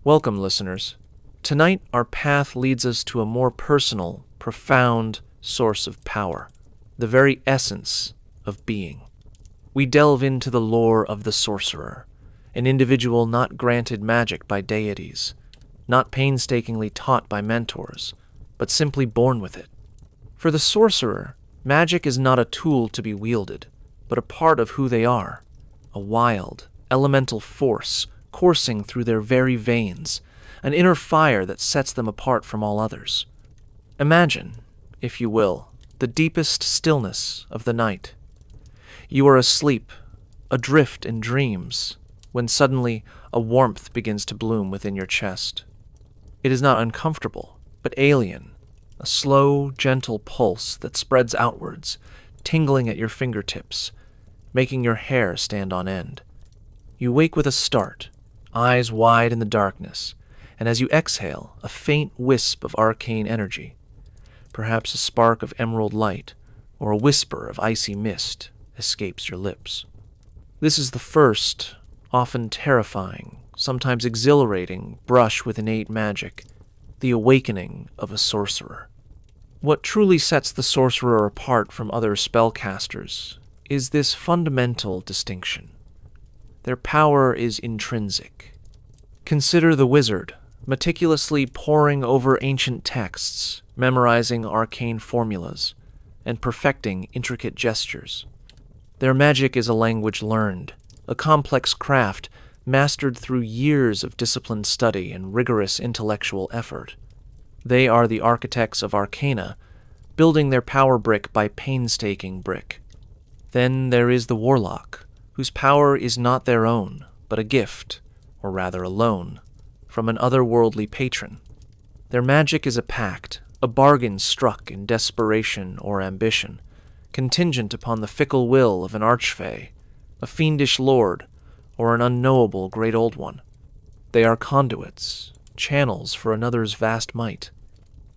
Welcome, listeners. Tonight, our path leads us to a more personal, profound source of power, the very essence of being. We delve into the lore of the Sorcerer, an individual not granted magic by deities, not painstakingly taught by mentors, but simply born with it. For the Sorcerer, magic is not a tool to be wielded, but a part of who they are, a wild, elemental force coursing through their very veins, an inner fire that sets them apart from all others. Imagine, if you will, the deepest stillness of the night. You are asleep, adrift in dreams, when suddenly a warmth begins to bloom within your chest. It is not uncomfortable, but alien, a slow, gentle pulse that spreads outwards, tingling at your fingertips, making your hair stand on end. You wake with a start, eyes wide in the darkness, and as you exhale, a faint wisp of arcane energy, perhaps a spark of emerald light or a whisper of icy mist, escapes your lips. This is the first, often terrifying, sometimes exhilarating brush with innate magic, the awakening of a sorcerer. What truly sets the sorcerer apart from other spellcasters is this fundamental distinction. Their power is intrinsic. Consider the wizard, meticulously poring over ancient texts, memorizing arcane formulas, and perfecting intricate gestures. Their magic is a language learned, a complex craft mastered through years of disciplined study and rigorous intellectual effort. They are the architects of arcana, building their power brick by painstaking brick. Then there is the warlock, whose power is not their own, but a gift, or rather a loan, from an otherworldly patron. Their magic is a pact, a bargain struck in desperation or ambition, contingent upon the fickle will of an archfey, a fiendish lord, or an unknowable great old one. They are conduits, channels for another's vast might.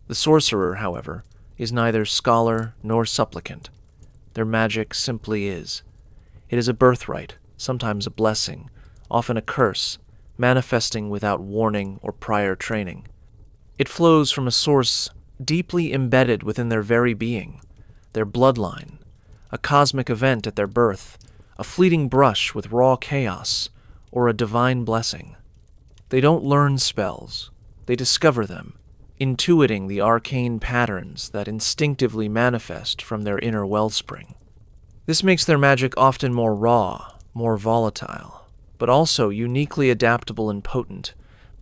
The sorcerer, however, is neither scholar nor supplicant. Their magic simply is. It is a birthright, sometimes a blessing, often a curse, manifesting without warning or prior training. It flows from a source deeply embedded within their very being, their bloodline, a cosmic event at their birth, a fleeting brush with raw chaos, or a divine blessing. They don't learn spells, they discover them, intuiting the arcane patterns that instinctively manifest from their inner wellspring. This makes their magic often more raw, more volatile, but also uniquely adaptable and potent,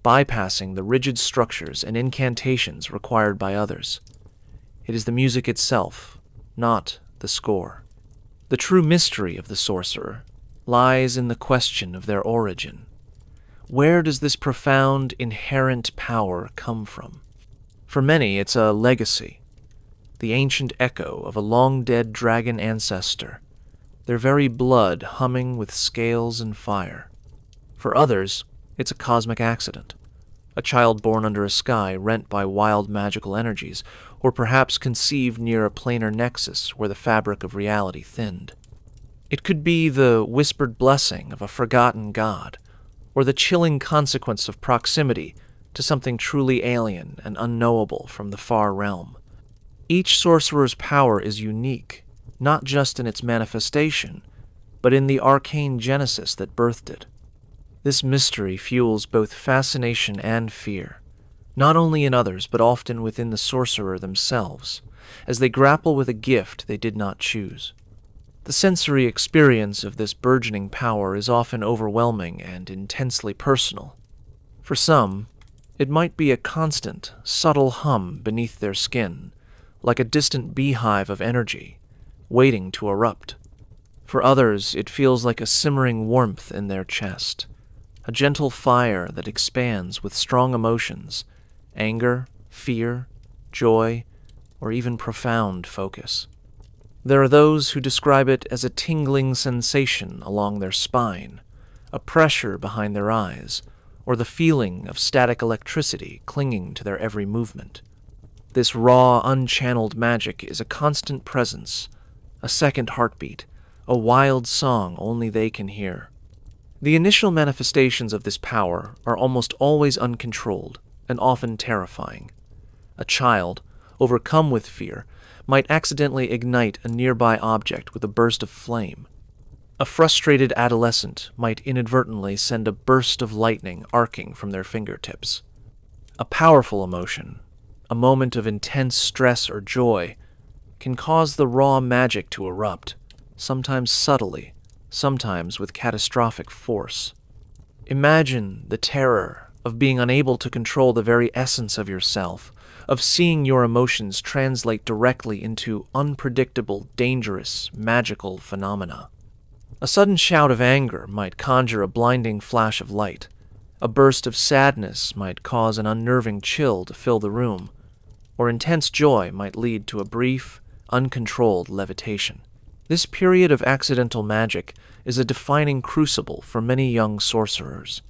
bypassing the rigid structures and incantations required by others. It is the music itself, not the score. The true mystery of the sorcerer lies in the question of their origin. Where does this profound, inherent power come from? For many, it's a legacy, the ancient echo of a long-dead dragon ancestor, their very blood humming with scales and fire. For others, it's a cosmic accident, a child born under a sky rent by wild magical energies, or perhaps conceived near a planar nexus where the fabric of reality thinned. It could be the whispered blessing of a forgotten god, or the chilling consequence of proximity to something truly alien and unknowable from the far realm. Each sorcerer's power is unique, not just in its manifestation, but in the arcane genesis that birthed it. This mystery fuels both fascination and fear, not only in others but often within the sorcerer themselves, as they grapple with a gift they did not choose. The sensory experience of this burgeoning power is often overwhelming and intensely personal. For some, it might be a constant, subtle hum beneath their skin, like a distant beehive of energy, waiting to erupt. For others, it feels like a simmering warmth in their chest, a gentle fire that expands with strong emotions, anger, fear, joy, or even profound focus. There are those who describe it as a tingling sensation along their spine, a pressure behind their eyes, or the feeling of static electricity clinging to their every movement. This raw, unchanneled magic is a constant presence, a second heartbeat, a wild song only they can hear. The initial manifestations of this power are almost always uncontrolled and often terrifying. A child, overcome with fear, might accidentally ignite a nearby object with a burst of flame. A frustrated adolescent might inadvertently send a burst of lightning arcing from their fingertips. A powerful emotion, a moment of intense stress or joy, can cause the raw magic to erupt, sometimes subtly, sometimes with catastrophic force. Imagine the terror of being unable to control the very essence of yourself, of seeing your emotions translate directly into unpredictable, dangerous, magical phenomena. A sudden shout of anger might conjure a blinding flash of light. A burst of sadness might cause an unnerving chill to fill the room, or intense joy might lead to a brief, uncontrolled levitation. This period of accidental magic is a defining crucible for many young sorcerers.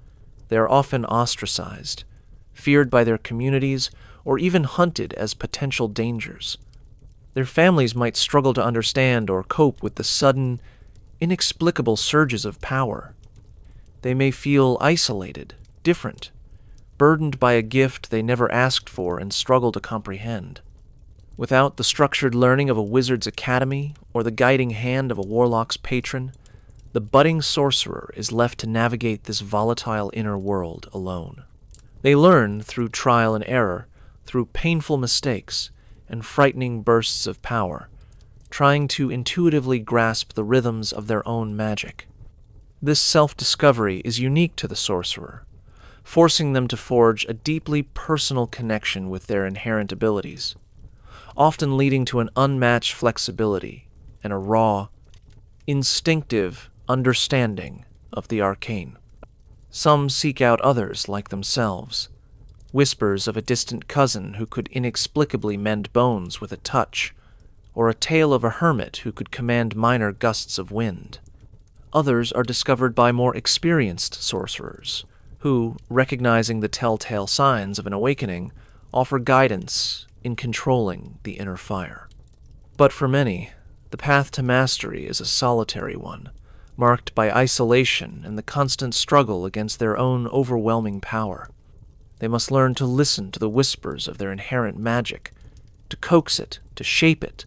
They are often ostracized, feared by their communities, or even hunted as potential dangers. Their families might struggle to understand or cope with the sudden, inexplicable surges of power. They may feel isolated, different, burdened by a gift they never asked for and struggle to comprehend. Without the structured learning of a wizard's academy or the guiding hand of a warlock's patron, the budding sorcerer is left to navigate this volatile inner world alone. They learn through trial and error, through painful mistakes and frightening bursts of power, trying to intuitively grasp the rhythms of their own magic. This self-discovery is unique to the sorcerer, forcing them to forge a deeply personal connection with their inherent abilities, often leading to an unmatched flexibility and a raw, instinctive understanding of the arcane. Some seek out others like themselves, whispers of a distant cousin who could inexplicably mend bones with a touch, or a tale of a hermit who could command minor gusts of wind. Others are discovered by more experienced sorcerers, who, recognizing the telltale signs of an awakening, offer guidance in controlling the inner fire. But for many, the path to mastery is a solitary one, marked by isolation and the constant struggle against their own overwhelming power. They must learn to listen to the whispers of their inherent magic, to coax it, to shape it,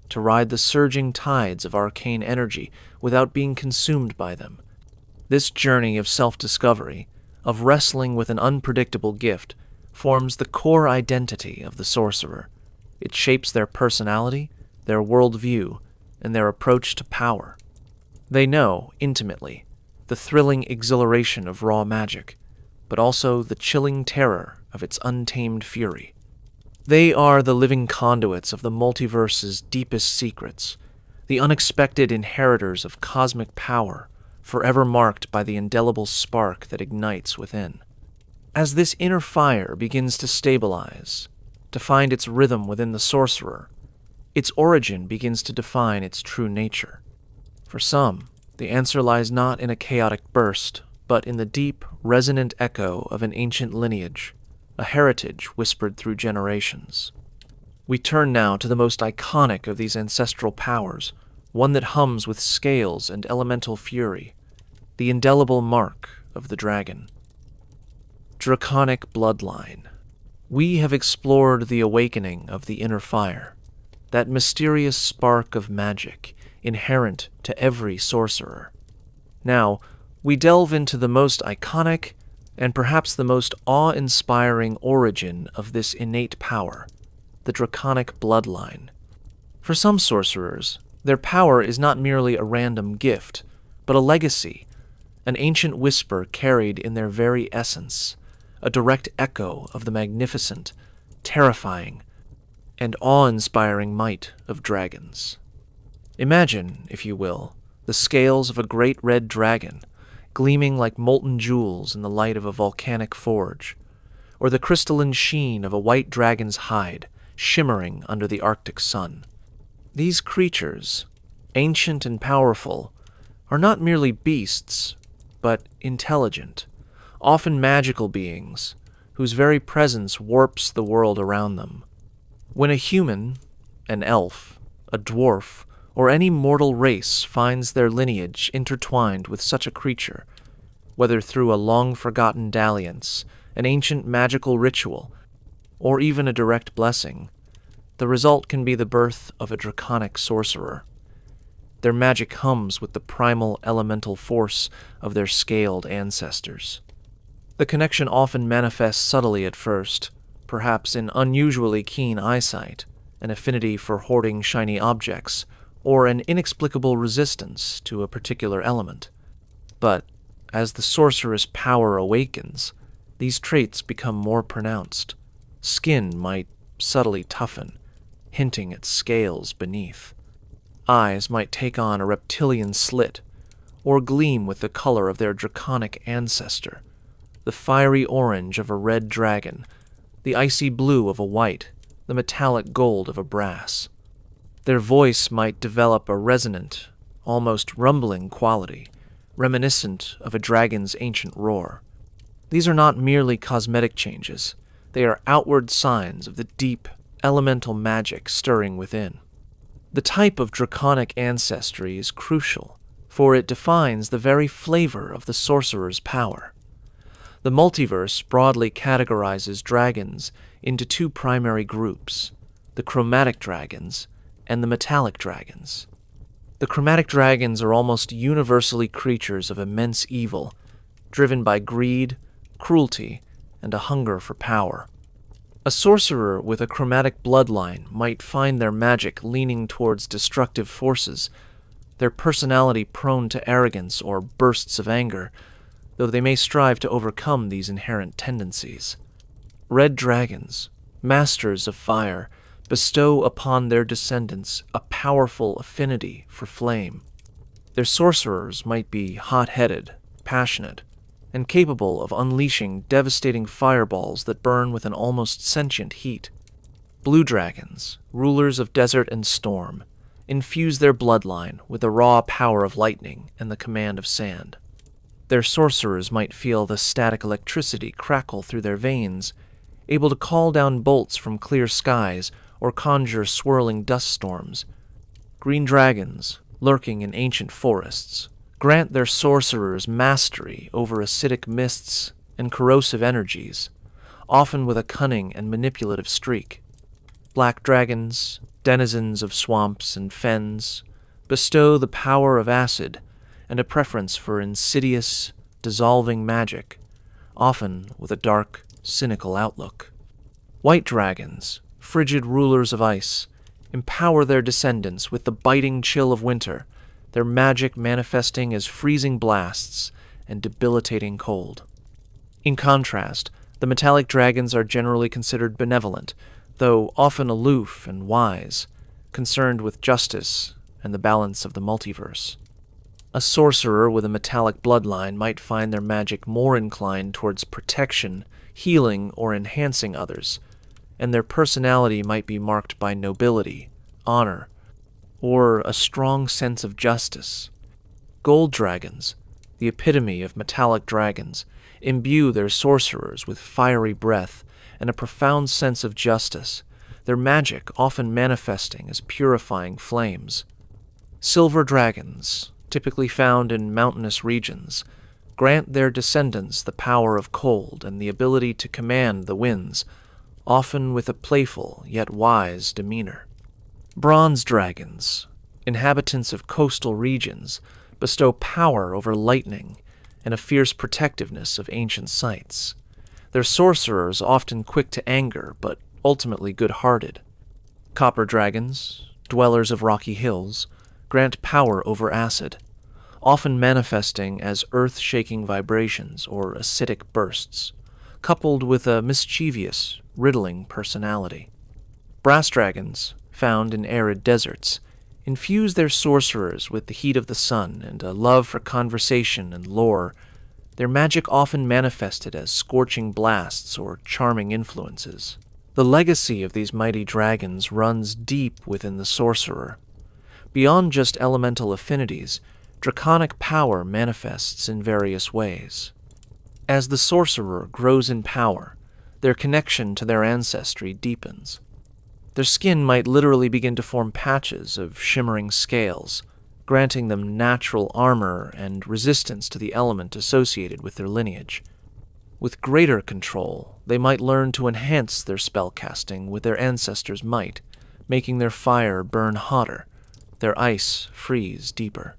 to ride the surging tides of arcane energy without being consumed by them. This journey of self-discovery, of wrestling with an unpredictable gift, forms the core identity of the sorcerer. It shapes their personality, their worldview, and their approach to power. They know, intimately, the thrilling exhilaration of raw magic, but also the chilling terror of its untamed fury. They are the living conduits of the multiverse's deepest secrets, the unexpected inheritors of cosmic power, forever marked by the indelible spark that ignites within. As this inner fire begins to stabilize, to find its rhythm within the sorcerer, its origin begins to define its true nature. For some, the answer lies not in a chaotic burst, but in the deep, resonant echo of an ancient lineage, a heritage whispered through generations. We turn now to the most iconic of these ancestral powers, one that hums with scales and elemental fury, the indelible mark of the dragon. Draconic Bloodline. We have explored the awakening of the inner fire, that mysterious spark of magic inherent to every sorcerer. Now, we delve into the most iconic and perhaps the most awe-inspiring origin of this innate power, the Draconic Bloodline. For some sorcerers, their power is not merely a random gift, but a legacy, an ancient whisper carried in their very essence, a direct echo of the magnificent, terrifying, and awe-inspiring might of dragons. Imagine, if you will, the scales of a great red dragon, gleaming like molten jewels in the light of a volcanic forge, or the crystalline sheen of a white dragon's hide, shimmering under the Arctic sun. These creatures, ancient and powerful, are not merely beasts, but intelligent, often magical beings, whose very presence warps the world around them. When a human, an elf, a dwarf, or any mortal race finds their lineage intertwined with such a creature, whether through a long-forgotten dalliance, an ancient magical ritual, or even a direct blessing. The result can be the birth of a draconic sorcerer. Their magic hums with the primal elemental force of their scaled ancestors. The connection often manifests subtly at first, perhaps in unusually keen eyesight, an affinity for hoarding shiny objects, or an inexplicable resistance to a particular element. But as the sorcerer's power awakens, these traits become more pronounced. Skin might subtly toughen, hinting at scales beneath. Eyes might take on a reptilian slit, or gleam with the color of their draconic ancestor, the fiery orange of a red dragon, the icy blue of a white, the metallic gold of a brass. Their voice might develop a resonant, almost rumbling quality, reminiscent of a dragon's ancient roar. These are not merely cosmetic changes. They are outward signs of the deep, elemental magic stirring within. The type of draconic ancestry is crucial, for it defines the very flavor of the sorcerer's power. The multiverse broadly categorizes dragons into two primary groups, the chromatic dragons and the metallic dragons. The chromatic dragons are almost universally creatures of immense evil, driven by greed, cruelty, and a hunger for power. A sorcerer with a chromatic bloodline might find their magic leaning towards destructive forces, their personality prone to arrogance or bursts of anger, though they may strive to overcome these inherent tendencies. Red dragons, masters of fire, bestow upon their descendants a powerful affinity for flame. Their sorcerers might be hot-headed, passionate, and capable of unleashing devastating fireballs that burn with an almost sentient heat. Blue dragons, rulers of desert and storm, infuse their bloodline with the raw power of lightning and the command of sand. Their sorcerers might feel the static electricity crackle through their veins, able to call down bolts from clear skies or conjure swirling dust storms. Green dragons, lurking in ancient forests, grant their sorcerers mastery over acidic mists and corrosive energies, often with a cunning and manipulative streak. Black dragons, denizens of swamps and fens, bestow the power of acid and a preference for insidious, dissolving magic, often with a dark, cynical outlook. White dragons, frigid rulers of ice, empower their descendants with the biting chill of winter, their magic manifesting as freezing blasts and debilitating cold. In contrast, the metallic dragons are generally considered benevolent, though often aloof and wise, concerned with justice and the balance of the multiverse. A sorcerer with a metallic bloodline might find their magic more inclined towards protection, healing, or enhancing others, and their personality might be marked by nobility, honor, or a strong sense of justice. Gold dragons, the epitome of metallic dragons, imbue their sorcerers with fiery breath and a profound sense of justice, their magic often manifesting as purifying flames. Silver dragons, typically found in mountainous regions, grant their descendants the power of cold and the ability to command the winds, often with a playful yet wise demeanor. Bronze dragons, inhabitants of coastal regions, bestow power over lightning and a fierce protectiveness of ancient sites. Their sorcerers often quick to anger, but ultimately good-hearted. Copper dragons, dwellers of rocky hills, grant power over acid, often manifesting as earth-shaking vibrations or acidic bursts, coupled with a mischievous, riddling personality. Brass dragons, found in arid deserts, infuse their sorcerers with the heat of the sun and a love for conversation and lore, their magic often manifested as scorching blasts or charming influences. The legacy of these mighty dragons runs deep within the sorcerer. Beyond just elemental affinities, draconic power manifests in various ways. As the sorcerer grows in power, their connection to their ancestry deepens. Their skin might literally begin to form patches of shimmering scales, granting them natural armor and resistance to the element associated with their lineage. With greater control, they might learn to enhance their spellcasting with their ancestors' might, making their fire burn hotter, their ice freeze deeper.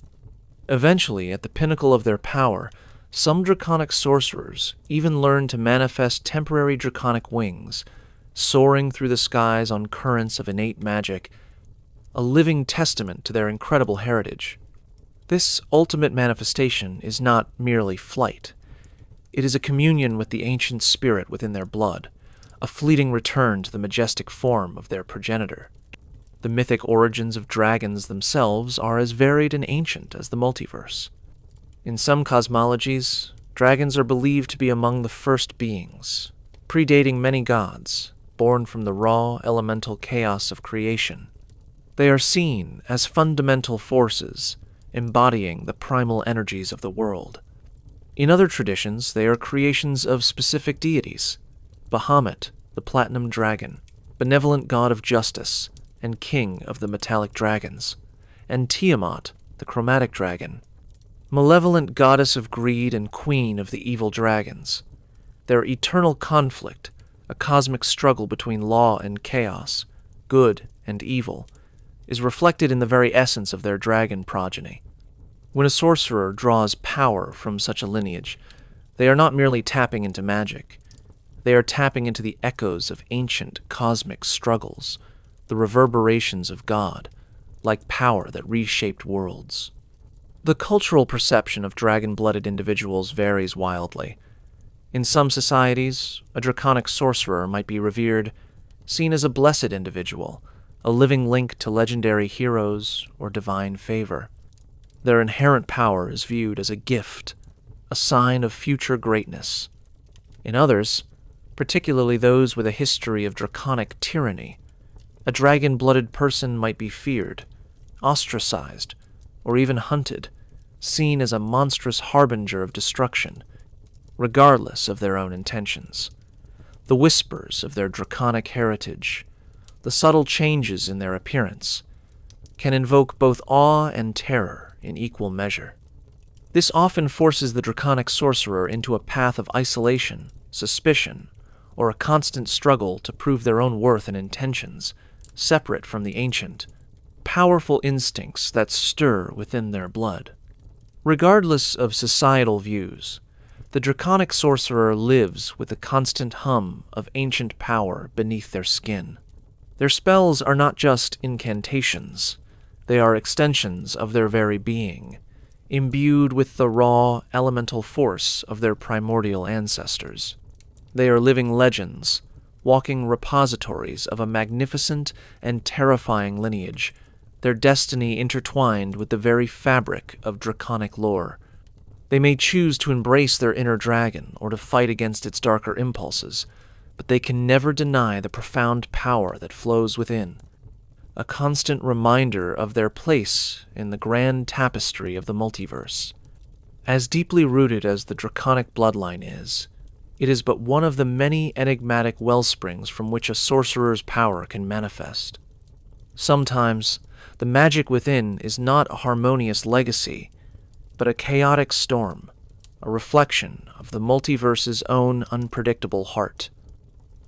Eventually, at the pinnacle of their power, some draconic sorcerers even learn to manifest temporary draconic wings, soaring through the skies on currents of innate magic, a living testament to their incredible heritage. This ultimate manifestation is not merely flight. It is a communion with the ancient spirit within their blood, a fleeting return to the majestic form of their progenitor. The mythic origins of dragons themselves are as varied and ancient as the multiverse. In some cosmologies, dragons are believed to be among the first beings, predating many gods, born from the raw elemental chaos of creation. They are seen as fundamental forces, embodying the primal energies of the world. In other traditions, they are creations of specific deities: Bahamut, the platinum dragon, benevolent god of justice, and king of the metallic dragons, and Tiamat, the chromatic dragon, malevolent goddess of greed and queen of the evil dragons. Their eternal conflict, a cosmic struggle between law and chaos, good and evil, is reflected in the very essence of their dragon progeny. When a sorcerer draws power from such a lineage, they are not merely tapping into magic. They are tapping into the echoes of ancient cosmic struggles, the reverberations of God, like power that reshaped worlds. The cultural perception of dragon-blooded individuals varies wildly. In some societies, a draconic sorcerer might be revered, seen as a blessed individual, a living link to legendary heroes or divine favor. Their inherent power is viewed as a gift, a sign of future greatness. In others, particularly those with a history of draconic tyranny, a dragon-blooded person might be feared, ostracized, or even hunted, seen as a monstrous harbinger of destruction, regardless of their own intentions. The whispers of their draconic heritage, the subtle changes in their appearance, can invoke both awe and terror in equal measure. This often forces the draconic sorcerer into a path of isolation, suspicion, or a constant struggle to prove their own worth and intentions, separate from the ancient, powerful instincts that stir within their blood. Regardless of societal views, the draconic sorcerer lives with the constant hum of ancient power beneath their skin. Their spells are not just incantations, they are extensions of their very being, imbued with the raw, elemental force of their primordial ancestors. They are living legends, walking repositories of a magnificent and terrifying lineage, their destiny intertwined with the very fabric of draconic lore. They may choose to embrace their inner dragon or to fight against its darker impulses, but they can never deny the profound power that flows within, a constant reminder of their place in the grand tapestry of the multiverse. As deeply rooted as the Draconic Bloodline is, it is but one of the many enigmatic wellsprings from which a sorcerer's power can manifest. Sometimes, the magic within is not a harmonious legacy, but a chaotic storm, a reflection of the multiverse's own unpredictable heart.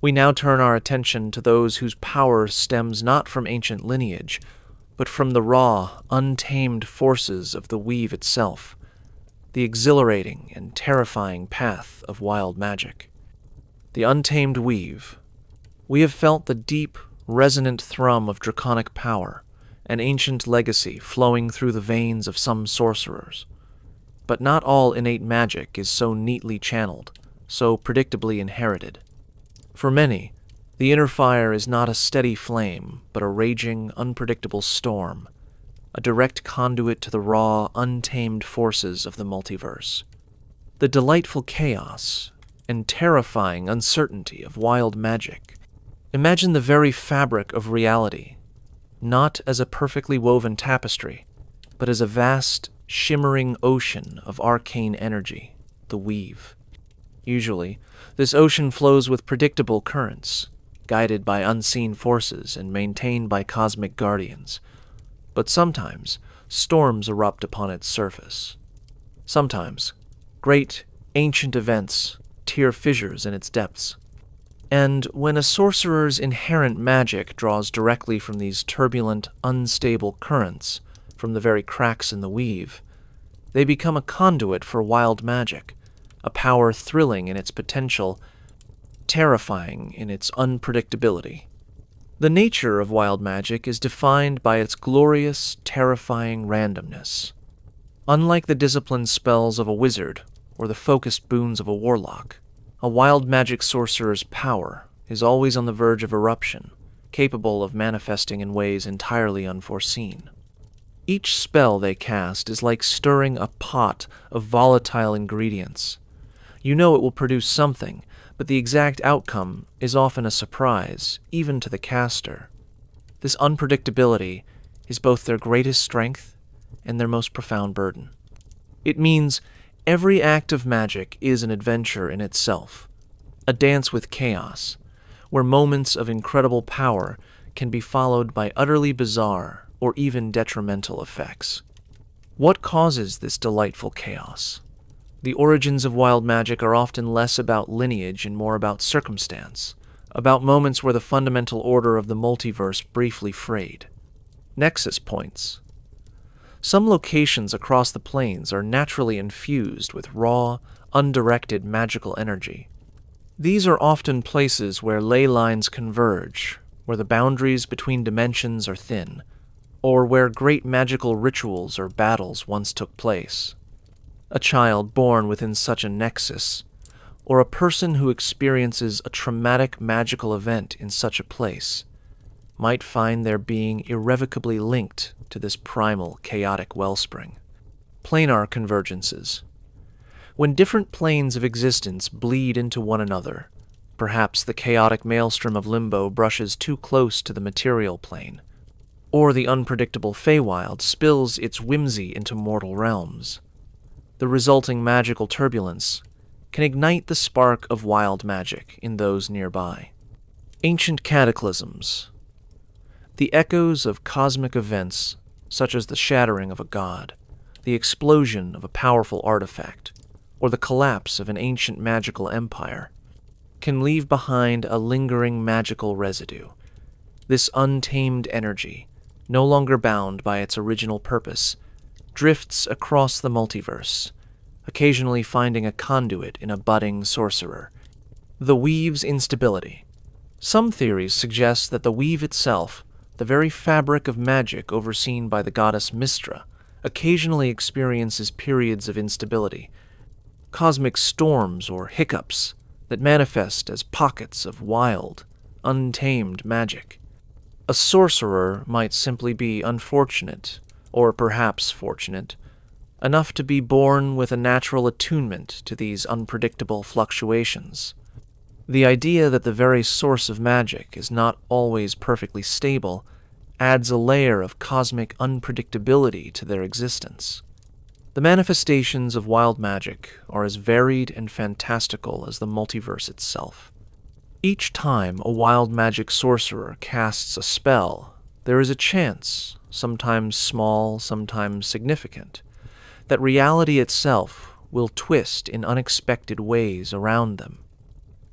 We now turn our attention to those whose power stems not from ancient lineage, but from the raw, untamed forces of the weave itself, the exhilarating and terrifying path of wild magic. The untamed weave. We have felt the deep, resonant thrum of draconic power, an ancient legacy flowing through the veins of some sorcerers. But not all innate magic is so neatly channeled, so predictably inherited. For many, the inner fire is not a steady flame, but a raging, unpredictable storm, a direct conduit to the raw, untamed forces of the multiverse. The delightful chaos and terrifying uncertainty of wild magic. Imagine the very fabric of reality, not as a perfectly woven tapestry, but as a vast, shimmering ocean of arcane energy, the weave. Usually, this ocean flows with predictable currents, guided by unseen forces and maintained by cosmic guardians. But sometimes, storms erupt upon its surface. Sometimes, great, ancient events tear fissures in its depths. And when a sorcerer's inherent magic draws directly from these turbulent, unstable currents, from the very cracks in the weave, they become a conduit for wild magic, a power thrilling in its potential, terrifying in its unpredictability. The nature of wild magic is defined by its glorious, terrifying randomness. Unlike the disciplined spells of a wizard or the focused boons of a warlock, a wild magic sorcerer's power is always on the verge of eruption, capable of manifesting in ways entirely unforeseen. Each spell they cast is like stirring a pot of volatile ingredients. You know it will produce something, but the exact outcome is often a surprise, even to the caster. This unpredictability is both their greatest strength and their most profound burden. It means every act of magic is an adventure in itself, a dance with chaos, where moments of incredible power can be followed by utterly bizarre or even detrimental effects. What causes this delightful chaos? The origins of wild magic are often less about lineage and more about circumstance, about moments where the fundamental order of the multiverse briefly frayed. Nexus points. Some locations across the planes are naturally infused with raw, undirected magical energy. These are often places where ley lines converge, where the boundaries between dimensions are thin, or where great magical rituals or battles once took place. A child born within such a nexus, or a person who experiences a traumatic magical event in such a place, might find their being irrevocably linked to this primal, chaotic wellspring. Planar convergences. When different planes of existence bleed into one another, perhaps the chaotic maelstrom of limbo brushes too close to the material plane, or the unpredictable Feywild spills its whimsy into mortal realms. The resulting magical turbulence can ignite the spark of wild magic in those nearby. Ancient cataclysms. The echoes of cosmic events, such as the shattering of a god, the explosion of a powerful artifact, or the collapse of an ancient magical empire, can leave behind a lingering magical residue. This untamed energy, no longer bound by its original purpose, drifts across the multiverse, occasionally finding a conduit in a budding sorcerer. The weave's instability. Some theories suggest that the weave itself, the very fabric of magic overseen by the goddess Mystra, occasionally experiences periods of instability, cosmic storms or hiccups that manifest as pockets of wild, untamed magic. A sorcerer might simply be unfortunate, or perhaps fortunate, enough to be born with a natural attunement to these unpredictable fluctuations. The idea that the very source of magic is not always perfectly stable adds a layer of cosmic unpredictability to their existence. The manifestations of wild magic are as varied and fantastical as the multiverse itself. Each time a wild magic sorcerer casts a spell, there is a chance, sometimes small, sometimes significant, that reality itself will twist in unexpected ways around them.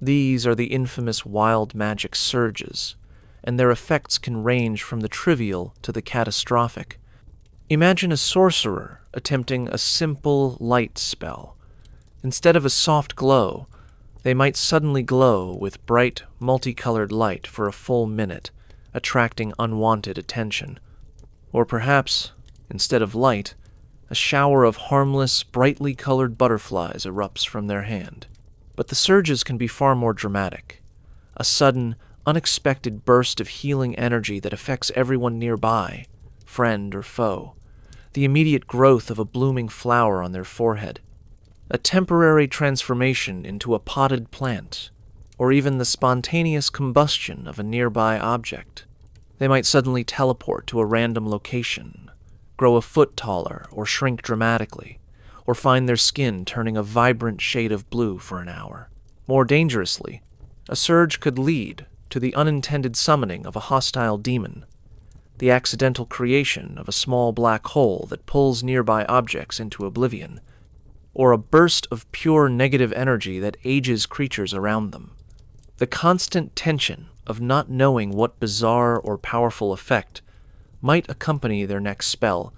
These are the infamous wild magic surges, and their effects can range from the trivial to the catastrophic. Imagine a sorcerer attempting a simple light spell. Instead of a soft glow, they might suddenly glow with bright, multicolored light for a full minute, attracting unwanted attention. Or perhaps, instead of light, a shower of harmless, brightly colored butterflies erupts from their hand. But the surges can be far more dramatic. A sudden, unexpected burst of healing energy that affects everyone nearby, friend or foe. The immediate growth of a blooming flower on their forehead. A temporary transformation into a potted plant, or even the spontaneous combustion of a nearby object. They might suddenly teleport to a random location, grow a foot taller or shrink dramatically, or find their skin turning a vibrant shade of blue for an hour. More dangerously, a surge could lead to the unintended summoning of a hostile demon. the accidental creation of a small black hole that pulls nearby objects into oblivion, or a burst of pure negative energy that ages creatures around them. The constant tension of not knowing what bizarre or powerful effect might accompany their next spell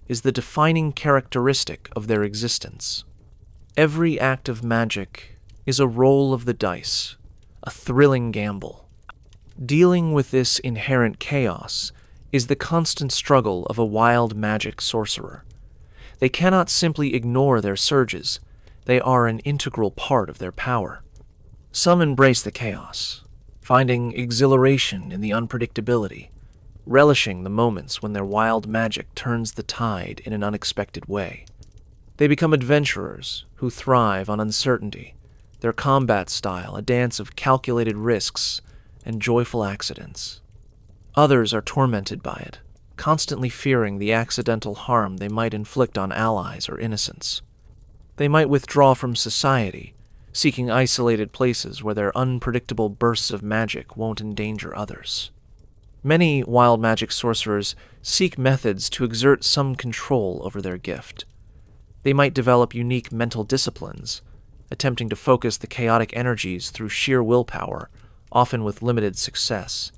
is the defining characteristic of their existence. Every act of magic is a roll of the dice, a thrilling gamble. Dealing with this inherent chaos is the constant struggle of a wild magic sorcerer. They cannot simply ignore their surges. They are an integral part of their power. Some embrace the chaos, finding exhilaration in the unpredictability, relishing the moments when their wild magic turns the tide in an unexpected way. They become adventurers who thrive on uncertainty, their combat style a dance of calculated risks and joyful accidents. Others are tormented by it, constantly fearing the accidental harm they might inflict on allies or innocents. They might withdraw from society, seeking isolated places where their unpredictable bursts of magic won't endanger others. Many wild magic sorcerers seek methods to exert some control over their gift. They might develop unique mental disciplines, attempting to focus the chaotic energies through sheer willpower, often with limited success.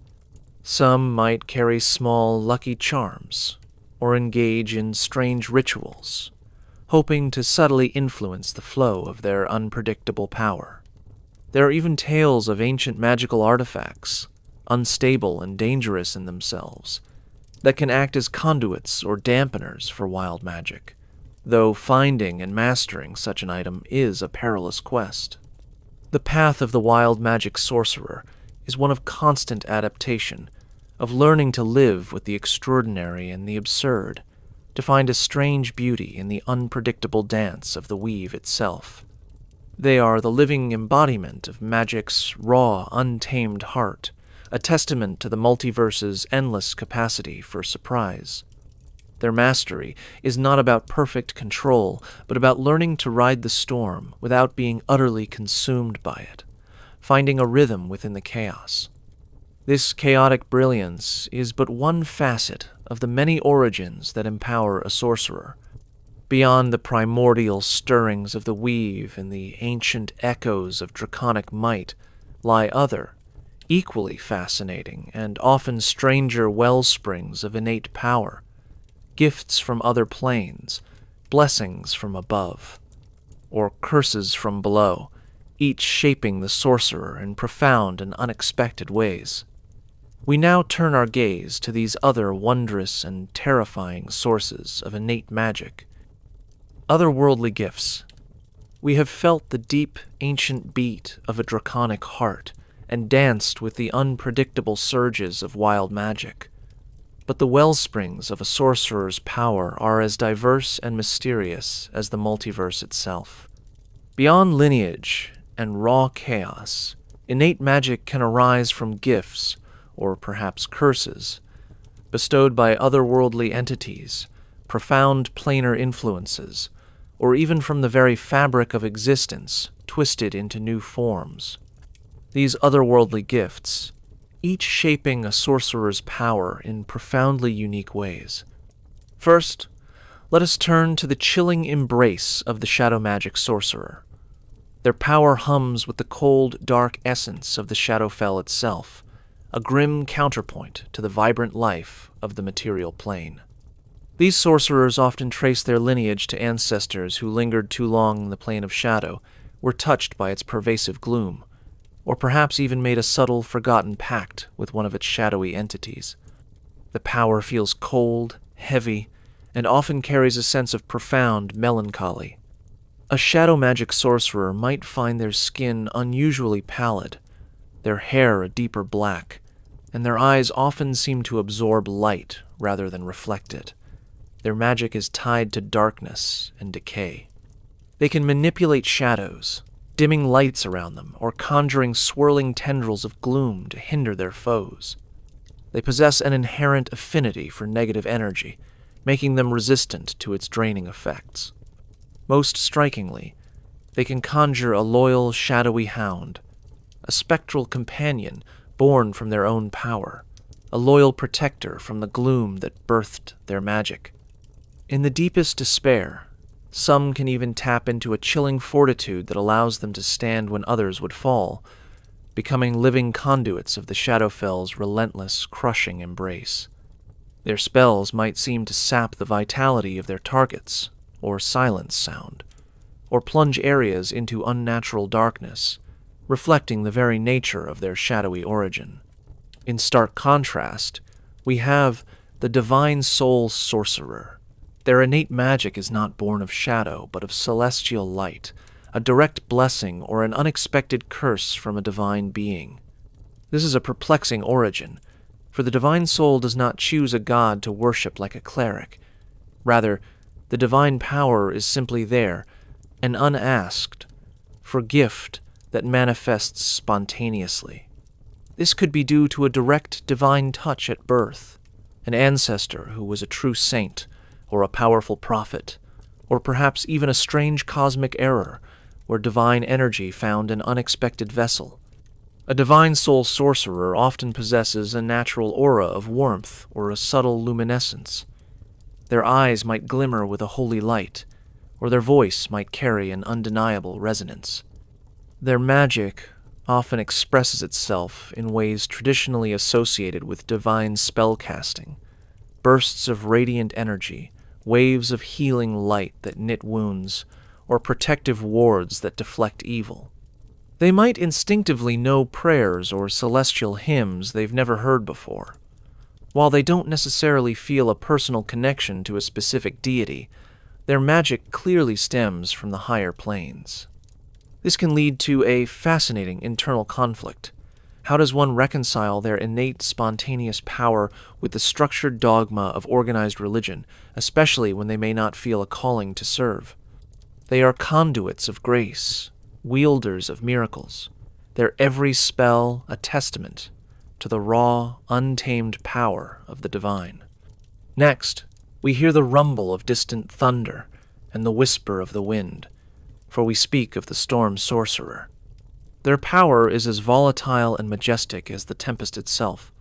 Some might carry small, lucky charms, or engage in strange rituals, hoping to subtly influence the flow of their unpredictable power. There are even tales of ancient magical artifacts, unstable and dangerous in themselves, that can act as conduits or dampeners for wild magic, though finding and mastering such an item is a perilous quest. The path of the wild magic sorcerer is one of constant adaptation, of learning to live with the extraordinary and the absurd, to find a strange beauty in the unpredictable dance of the weave itself. They are the living embodiment of magic's raw, untamed heart, a testament to the multiverse's endless capacity for surprise. Their mastery is not about perfect control, but about learning to ride the storm without being utterly consumed by it, finding a rhythm within the chaos. This chaotic brilliance is but one facet of the many origins that empower a sorcerer. Beyond the primordial stirrings of the weave and the ancient echoes of draconic might lie other, equally fascinating and often stranger wellsprings of innate power, gifts from other planes, blessings from above, or curses from below, each shaping the sorcerer in profound and unexpected ways. We now turn our gaze to these other wondrous and terrifying sources of innate magic. Otherworldly gifts. We have felt the deep, ancient beat of a draconic heart and danced with the unpredictable surges of wild magic. But the wellsprings of a sorcerer's power are as diverse and mysterious as the multiverse itself. Beyond lineage and raw chaos, innate magic can arise from gifts, or perhaps curses, bestowed by otherworldly entities, profound planar influences, or even from the very fabric of existence, twisted into new forms. These otherworldly gifts, each shaping a sorcerer's power in profoundly unique ways. First, let us turn to the chilling embrace of the shadow magic sorcerer. Their power hums with the cold, dark essence of the Shadowfell itself, a grim counterpoint to the vibrant life of the material plane. These sorcerers often trace their lineage to ancestors who lingered too long in the plane of shadow, were touched by its pervasive gloom, or perhaps even made a subtle, forgotten pact with one of its shadowy entities. The power feels cold, heavy, and often carries a sense of profound melancholy. A shadow magic sorcerer might find their skin unusually pallid, their hair a deeper black, and their eyes often seem to absorb light rather than reflect it. Their magic is tied to darkness and decay. They can manipulate shadows, dimming lights around them, or conjuring swirling tendrils of gloom to hinder their foes. They possess an inherent affinity for negative energy, making them resistant to its draining effects. Most strikingly, they can conjure a loyal, shadowy hound, a spectral companion born from their own power, a loyal protector from the gloom that birthed their magic. In the deepest despair, some can even tap into a chilling fortitude that allows them to stand when others would fall, becoming living conduits of the Shadowfell's relentless, crushing embrace. Their spells might seem to sap the vitality of their targets, or silence sound, or plunge areas into unnatural darkness, reflecting the very nature of their shadowy origin. In stark contrast, we have the Divine Soul Sorcerer. Their innate magic is not born of shadow, but of celestial light, a direct blessing or an unexpected curse from a divine being. This is a perplexing origin, for the Divine Soul does not choose a god to worship like a cleric. Rather, the divine power is simply there, an unasked, for gift that manifests spontaneously. This could be due to a direct divine touch at birth, an ancestor who was a true saint, or a powerful prophet, or perhaps even a strange cosmic error where divine energy found an unexpected vessel. A divine soul sorcerer often possesses a natural aura of warmth or a subtle luminescence. Their eyes might glimmer with a holy light, or their voice might carry an undeniable resonance. Their magic often expresses itself in ways traditionally associated with divine spellcasting, bursts of radiant energy, waves of healing light that knit wounds, or protective wards that deflect evil. They might instinctively know prayers or celestial hymns they've never heard before. While they don't necessarily feel a personal connection to a specific deity, their magic clearly stems from the higher planes. This can lead to a fascinating internal conflict. How does one reconcile their innate spontaneous power with the structured dogma of organized religion, especially when they may not feel a calling to serve? They are conduits of grace, wielders of miracles, their every spell a testament to the raw, untamed power of the divine. Next, we hear the rumble of distant thunder and the whisper of the wind, for we speak of the storm sorcerer. Their power is as volatile and majestic as the tempest itself,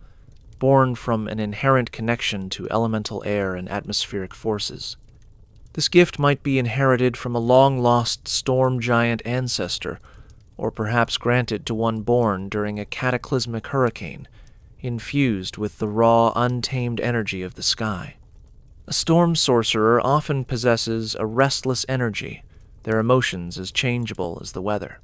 born from an inherent connection to elemental air and atmospheric forces. This gift might be inherited from a long-lost storm giant ancestor, or perhaps granted to one born during a cataclysmic hurricane, infused with the raw, untamed energy of the sky. A storm sorcerer often possesses a restless energy, their emotions as changeable as the weather.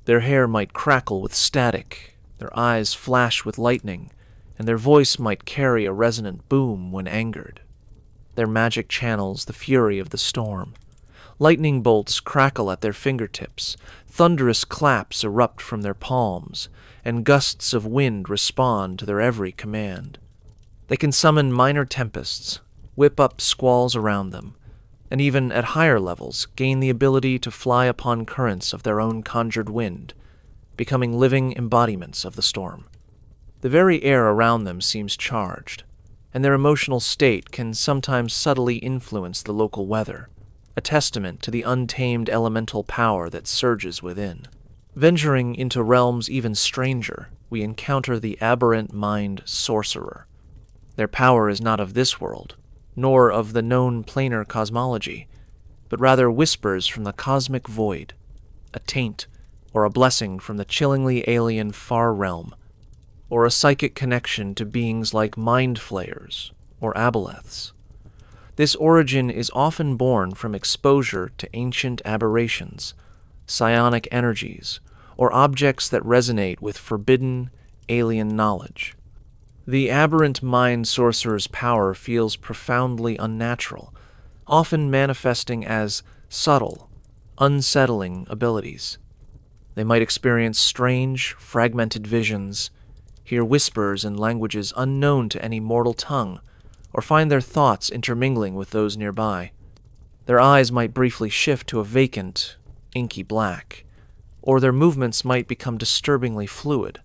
Their hair might crackle with static, their eyes flash with lightning, and their voice might carry a resonant boom when angered. Their magic channels the fury of the storm. Lightning bolts crackle at their fingertips, thunderous claps erupt from their palms, and gusts of wind respond to their every command. They can summon minor tempests, whip up squalls around them, and even at higher levels gain the ability to fly upon currents of their own conjured wind, becoming living embodiments of the storm. The very air around them seems charged, and their emotional state can sometimes subtly influence the local weather, a testament to the untamed elemental power that surges within. Venturing into realms even stranger, we encounter the aberrant mind sorcerer. Their power is not of this world, nor of the known planar cosmology, but rather whispers from the cosmic void, a taint or a blessing from the chillingly alien far realm, or a psychic connection to beings like mind flayers or aboleths. This origin is often born from exposure to ancient aberrations, psionic energies, or objects that resonate with forbidden, alien knowledge. The aberrant mind sorcerer's power feels profoundly unnatural, often manifesting as subtle, unsettling abilities. They might experience strange, fragmented visions, hear whispers in languages unknown to any mortal tongue, or find their thoughts intermingling with those nearby. Their eyes might briefly shift to a vacant, inky black, or their movements might become disturbingly fluid.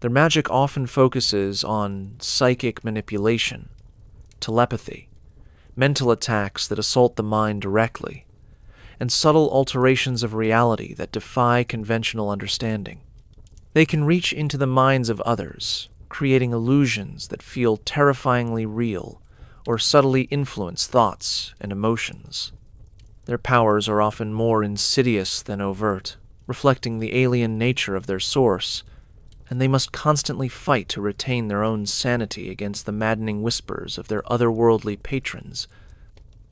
Their magic often focuses on psychic manipulation, telepathy, mental attacks that assault the mind directly, and subtle alterations of reality that defy conventional understanding. They can reach into the minds of others, creating illusions that feel terrifyingly real or subtly influence thoughts and emotions. Their powers are often more insidious than overt, reflecting the alien nature of their source, and they must constantly fight to retain their own sanity against the maddening whispers of their otherworldly patrons,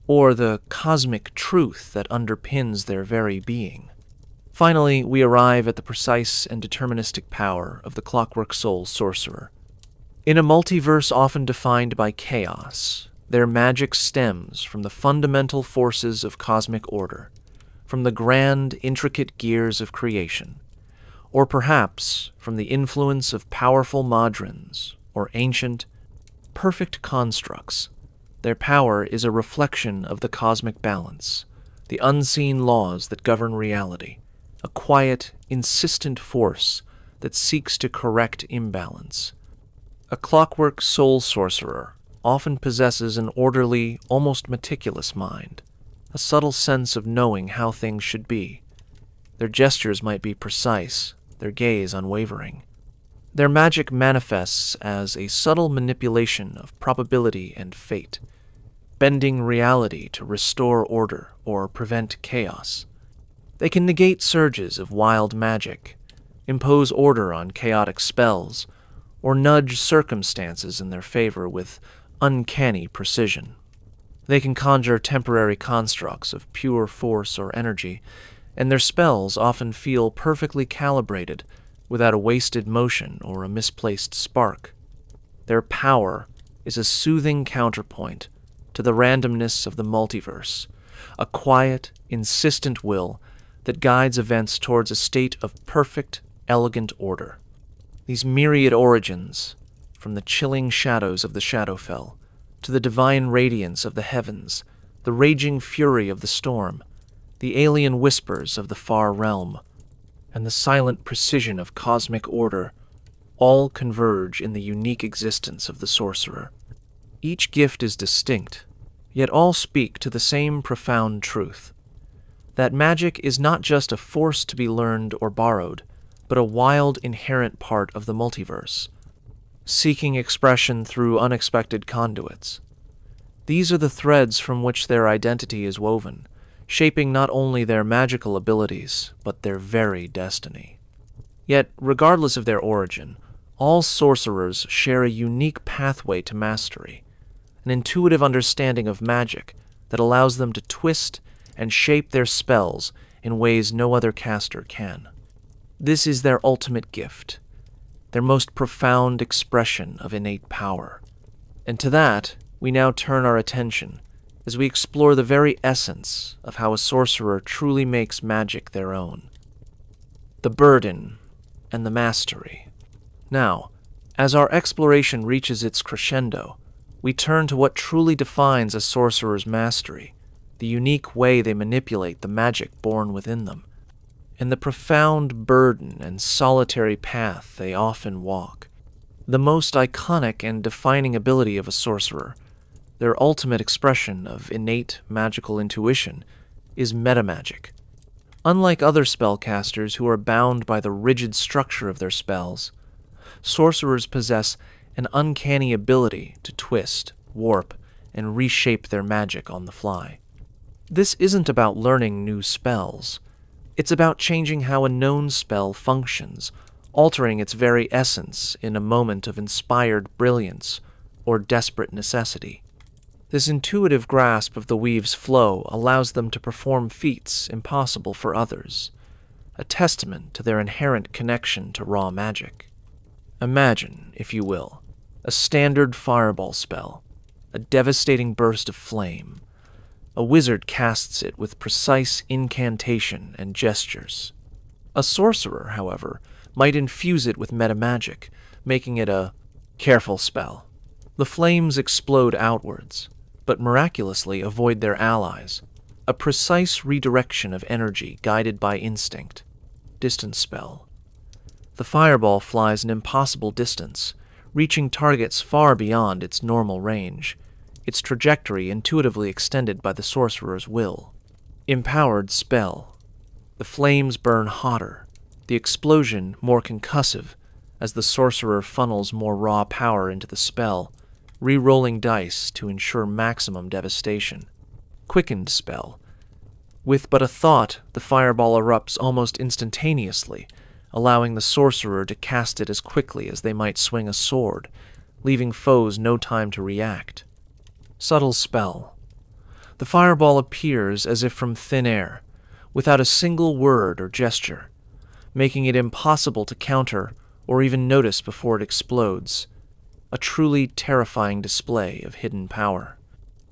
or the cosmic truth that underpins their very being. Finally, we arrive at the precise and deterministic power of the Clockwork Soul Sorcerer. In a multiverse often defined by chaos, their magic stems from the fundamental forces of cosmic order, from the grand, intricate gears of creation, or perhaps from the influence of powerful modrons or ancient, perfect constructs. Their power is a reflection of the cosmic balance, the unseen laws that govern reality, a quiet, insistent force that seeks to correct imbalance. A clockwork soul sorcerer often possesses an orderly, almost meticulous mind, a subtle sense of knowing how things should be. Their gestures might be precise, their gaze unwavering. Their magic manifests as a subtle manipulation of probability and fate, bending reality to restore order or prevent chaos. They can negate surges of wild magic, impose order on chaotic spells, or nudge circumstances in their favor with uncanny precision. They can conjure temporary constructs of pure force or energy, and their spells often feel perfectly calibrated without a wasted motion or a misplaced spark. Their power is a soothing counterpoint to the randomness of the multiverse, a quiet, insistent will that guides events towards a state of perfect, elegant order. These myriad origins, from the chilling shadows of the Shadowfell to the divine radiance of the heavens, the raging fury of the storm, the alien whispers of the far realm, and the silent precision of cosmic order, all converge in the unique existence of the sorcerer. Each gift is distinct, yet all speak to the same profound truth: that magic is not just a force to be learned or borrowed, but a wild, inherent part of the multiverse, seeking expression through unexpected conduits. These are the threads from which their identity is woven, shaping not only their magical abilities, but their very destiny. Yet, regardless of their origin, all sorcerers share a unique pathway to mastery, an intuitive understanding of magic that allows them to twist and shape their spells in ways no other caster can. This is their ultimate gift, their most profound expression of innate power. And to that, we now turn our attention as we explore the very essence of how a sorcerer truly makes magic their own: the burden and the mastery. Now, as our exploration reaches its crescendo, we turn to what truly defines a sorcerer's mastery, the unique way they manipulate the magic born within them, and the profound burden and solitary path they often walk. The most iconic and defining ability of a sorcerer, their ultimate expression of innate magical intuition, is metamagic. Unlike other spellcasters who are bound by the rigid structure of their spells, sorcerers possess an uncanny ability to twist, warp, and reshape their magic on the fly. This isn't about learning new spells. It's about changing how a known spell functions, altering its very essence in a moment of inspired brilliance or desperate necessity. This intuitive grasp of the weave's flow allows them to perform feats impossible for others, a testament to their inherent connection to raw magic. Imagine, if you will, a standard fireball spell, a devastating burst of flame. A wizard casts it with precise incantation and gestures. A sorcerer, however, might infuse it with metamagic, making it a careful spell. The flames explode outwards, but miraculously avoid their allies. A precise redirection of energy guided by instinct. Distance spell. The fireball flies an impossible distance, reaching targets far beyond its normal range, its trajectory intuitively extended by the sorcerer's will. Empowered spell. The flames burn hotter, the explosion more concussive, as the sorcerer funnels more raw power into the spell, re-rolling dice to ensure maximum devastation. Quickened spell. With but a thought, the fireball erupts almost instantaneously, allowing the sorcerer to cast it as quickly as they might swing a sword, leaving foes no time to react. Subtle spell. The fireball appears as if from thin air, without a single word or gesture, making it impossible to counter or even notice before it explodes. A truly terrifying display of hidden power.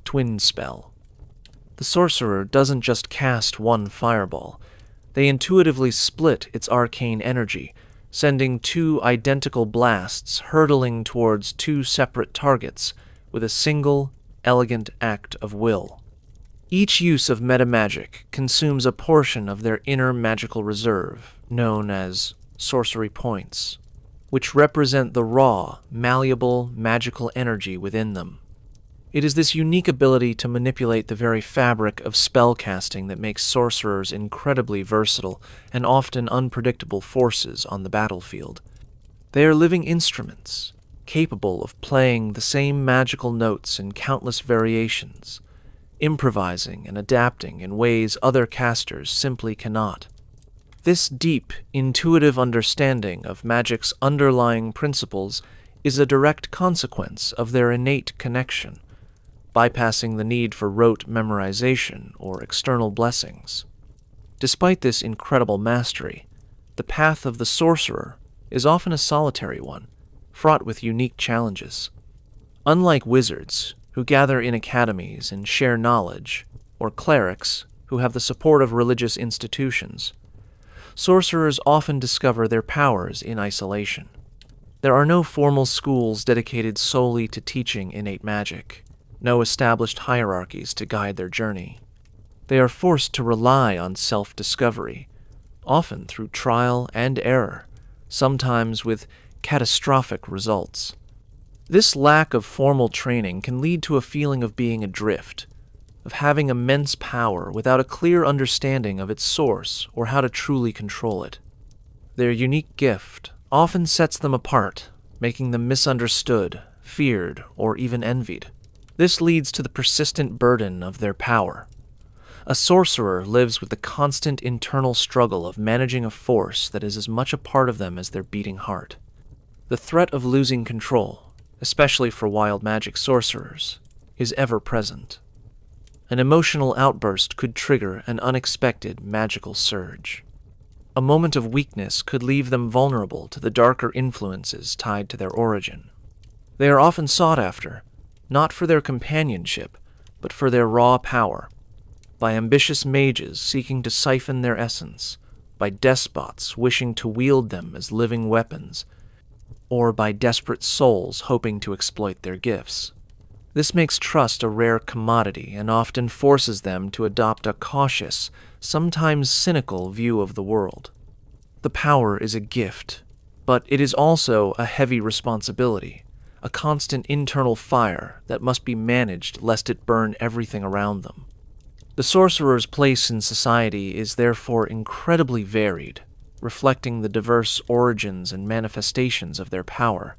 Twin spell. The sorcerer doesn't just cast one fireball. They intuitively split its arcane energy, sending two identical blasts hurtling towards two separate targets with a single, elegant act of will. Each use of metamagic consumes a portion of their inner magical reserve, known as sorcery points, which represent the raw, malleable, magical energy within them. It is this unique ability to manipulate the very fabric of spellcasting that makes sorcerers incredibly versatile and often unpredictable forces on the battlefield. They are living instruments, capable of playing the same magical notes in countless variations, improvising and adapting in ways other casters simply cannot. This deep, intuitive understanding of magic's underlying principles is a direct consequence of their innate connection, bypassing the need for rote memorization or external blessings. Despite this incredible mastery, the path of the sorcerer is often a solitary one, fraught with unique challenges. Unlike wizards, who gather in academies and share knowledge, or clerics, who have the support of religious institutions, sorcerers often discover their powers in isolation. There are no formal schools dedicated solely to teaching innate magic, no established hierarchies to guide their journey. They are forced to rely on self-discovery, often through trial and error, sometimes with catastrophic results. This lack of formal training can lead to a feeling of being adrift, of having immense power without a clear understanding of its source or how to truly control it. Their unique gift often sets them apart, making them misunderstood, feared, or even envied. This leads to the persistent burden of their power. A sorcerer lives with the constant internal struggle of managing a force that is as much a part of them as their beating heart. The threat of losing control, especially for wild magic sorcerers, is ever present. An emotional outburst could trigger an unexpected magical surge. A moment of weakness could leave them vulnerable to the darker influences tied to their origin. They are often sought after, not for their companionship, but for their raw power, by ambitious mages seeking to siphon their essence, by despots wishing to wield them as living weapons, or by desperate souls hoping to exploit their gifts. This makes trust a rare commodity and often forces them to adopt a cautious, sometimes cynical view of the world. The power is a gift, but it is also a heavy responsibility, a constant internal fire that must be managed lest it burn everything around them. The sorcerer's place in society is therefore incredibly varied, reflecting the diverse origins and manifestations of their power.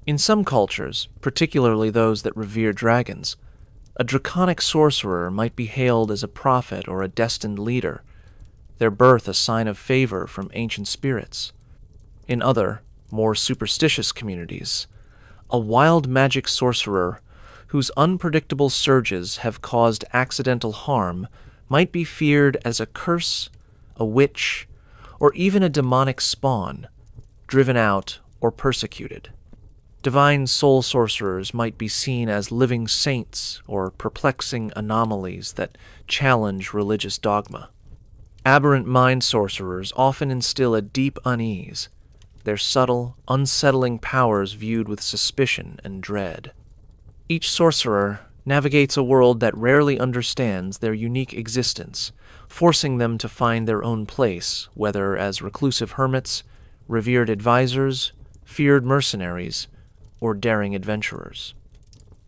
In some cultures, particularly those that revere dragons, a draconic sorcerer might be hailed as a prophet or a destined leader, their birth a sign of favor from ancient spirits. In other, more superstitious communities, a wild magic sorcerer whose unpredictable surges have caused accidental harm might be feared as a curse, a witch, or even a demonic spawn, driven out or persecuted. Divine soul sorcerers might be seen as living saints or perplexing anomalies that challenge religious dogma. Aberrant mind sorcerers often instill a deep unease, their subtle, unsettling powers viewed with suspicion and dread. Each sorcerer navigates a world that rarely understands their unique existence, forcing them to find their own place, whether as reclusive hermits, revered advisors, feared mercenaries, or daring adventurers.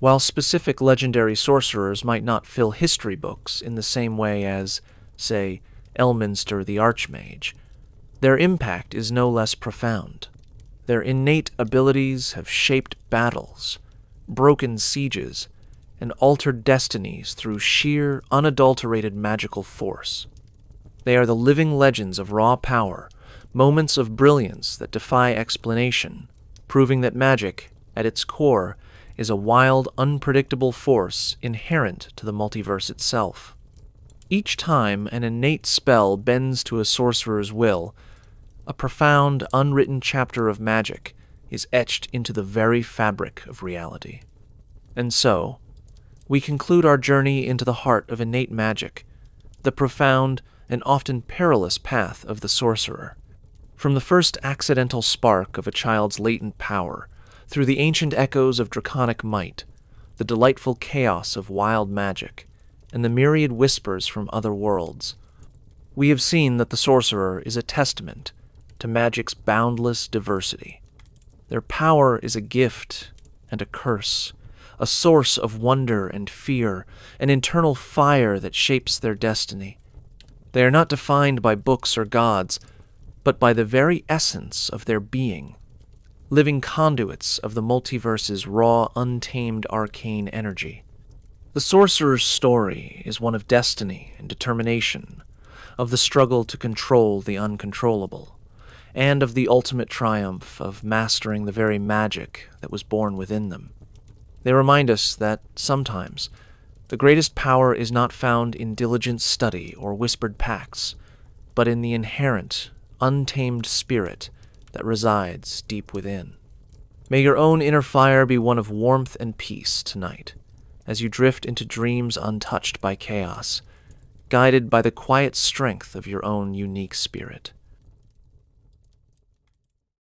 While specific legendary sorcerers might not fill history books in the same way as, say, Elminster the Archmage, their impact is no less profound. Their innate abilities have shaped battles, broken sieges, and altered destinies through sheer, unadulterated magical force. They are the living legends of raw power, moments of brilliance that defy explanation, proving that magic, at its core, is a wild, unpredictable force inherent to the multiverse itself. Each time an innate spell bends to a sorcerer's will, a profound, unwritten chapter of magic is etched into the very fabric of reality. And so, we conclude our journey into the heart of innate magic, the profound and often perilous path of the sorcerer. From the first accidental spark of a child's latent power, through the ancient echoes of draconic might, the delightful chaos of wild magic, and the myriad whispers from other worlds, we have seen that the sorcerer is a testament to magic's boundless diversity. Their power is a gift and a curse, a source of wonder and fear, an internal fire that shapes their destiny. They are not defined by books or gods, but by the very essence of their being, living conduits of the multiverse's raw, untamed arcane energy. The sorcerer's story is one of destiny and determination, of the struggle to control the uncontrollable, and of the ultimate triumph of mastering the very magic that was born within them. They remind us that, sometimes, the greatest power is not found in diligent study or whispered pacts, but in the inherent, untamed spirit that resides deep within. May your own inner fire be one of warmth and peace tonight, as you drift into dreams untouched by chaos, guided by the quiet strength of your own unique spirit.